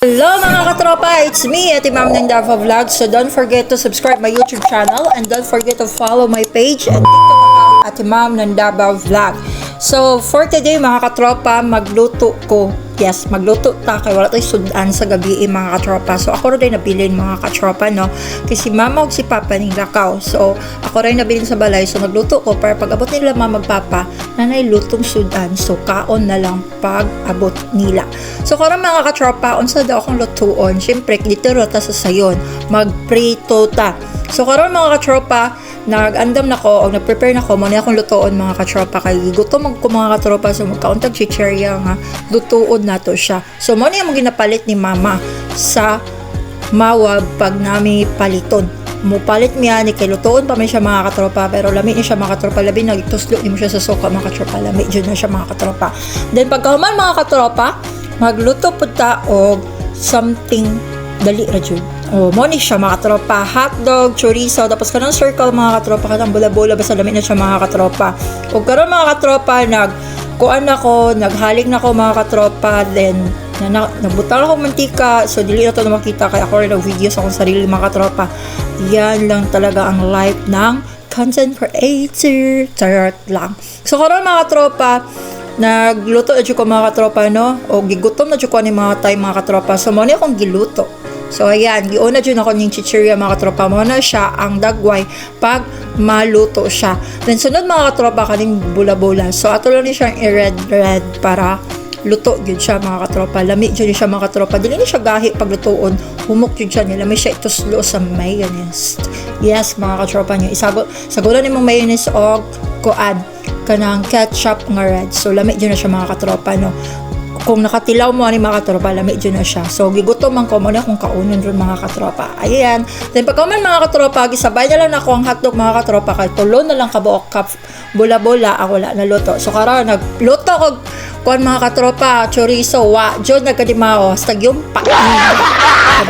Hello mga katropa, it's me, Ate Ma'am ng Davao Vlog. So don't forget to subscribe my YouTube channel and don't forget to follow my page and TikTok account, Ate Ma'am ng Davao Vlog. So for today mga katropa, magluto ko. Yes, magluto ta kay wala tayong sudan sa gabi mga katropa. So ako rin nabilin mga katropa, no? Kasi mama o si papa ning lakaw. So ako rin nabilin sa balay. So nagluto ko para pag abot nila mama magpapa, nanay lutong sudan. So kaon na lang pag abot nila. So karon mga katropa, unsa daw akong lutuon? Syempre dito rota sa sayon, magprito ta. So karon mga katropa, nag-andam na ko o nag-prepare na ko muna akong lutuon mga katropa kay gutom ko mga katropa. So magkauntag chicherya nga lutuon na to siya. So muna yung ginapalit ni mama sa mawag pag nami paliton. Mupalit niya ni kay lutuon pa may siya mga katropa, pero lami niya siya mga katropa, labi nagtuslo ni mo siya sa suka mga katropa, lami dyan na siya mga katropa. Then pagkahuman mga katropa, magluto po ta og something dali ra jud. Oh, mo ni siya mga katropa, hotdog, chorizo, tapos kanang circle mga katropa, kanang bula-bula basta lami na siya mga katropa. Ug karon mga katropa, kuan ako, naghaling na ko mga katropa, then nagbutang ako mantika, so dili na to na makita kaya ako rin nag-video sa akong sarili mga katropa. Yan lang talaga ang life ng content creator, charot lang. So karon mga katropa, nagluto na ko mga katropa, no? O gigutom na ko ni mga time mga katropa, so mo ni akong giluto. So ayan, giuna dyan ako ng chichirya mga katropa, mo na siya ang dagway pag maluto siya. Then sunod mga katropa kaning bula-bula. So ato lang ni siyang i-red para luto yun siya mga katropa. Lami dyan siya mga katropa. Dili ni siya gahi pag lutoon. Humok yun siya nila. May siya ituslo sa mayonnaise. Yes mga katropa niyo. Sagulan ni mong mayonnaise o kuan kanang ketchup nga red. So lami dyan na siya mga katropa, no? Kung nakatilaw mo ni mga katropa, lami dyan na siya. So, gigutom man ko muna kung kaunon rin mga katropa. Ayan. Then, pagkaman mga katropa, gisabay na lang ako ang hotdog mga katropa. Kaya tulo na lang kabuok cup. Bula-bula, ako wala naluto. So, karon nagluto ko kuan mga katropa, chorizo, jod nagkadimao. Hasta yung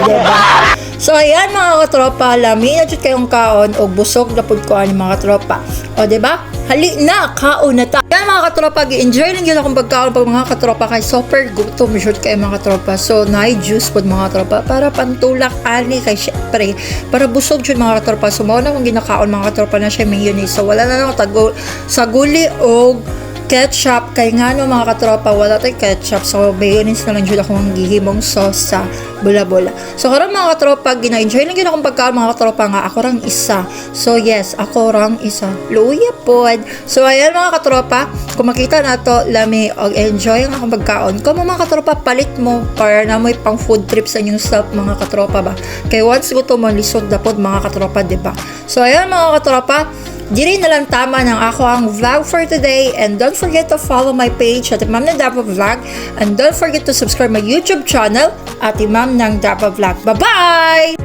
diba? So, ayan mga katropa, lami na dyan kayong kaon o busog na po ko ani mga katropa. O, diba? Hali na, kaon na ta. Yan mga katropa, gi-enjoy lang yun akong pagkaon pag mga katropa kay super gutom short kayo mga katropa. So, na-juice po mga katropa para pantulak ani kay syempre para busog yun mga katropa. So, mao na kung ginakaon mga katropa na siya mayonnaise. So, wala na lang saguli o ketchup kay nga no mga katropa wala tay ketchup, so mayonnaise na lang jud akong gihimong sauce sa bula-bula. So karon mga katropa, gina-enjoy lang gyud akong pagkaon mga katropa nga ako rang isa. So yes, ako rang isa. Luya pod. So ayan mga katropa, kung makita nato lami og enjoy ang akong pagkaon. Kamo mga katropa, palit mo para na may pang food trip sa inyong self mga katropa ba. Kay once gutom mo lisod dapod mga katropa, di ba? So ayan mga katropa, diri na lang tama ng ako ang vlog for today, and don't forget to follow my page at Ma'am ng Davao Vlog, and don't forget to subscribe my YouTube channel at Ma'am ng Davao Vlog. Bye-bye!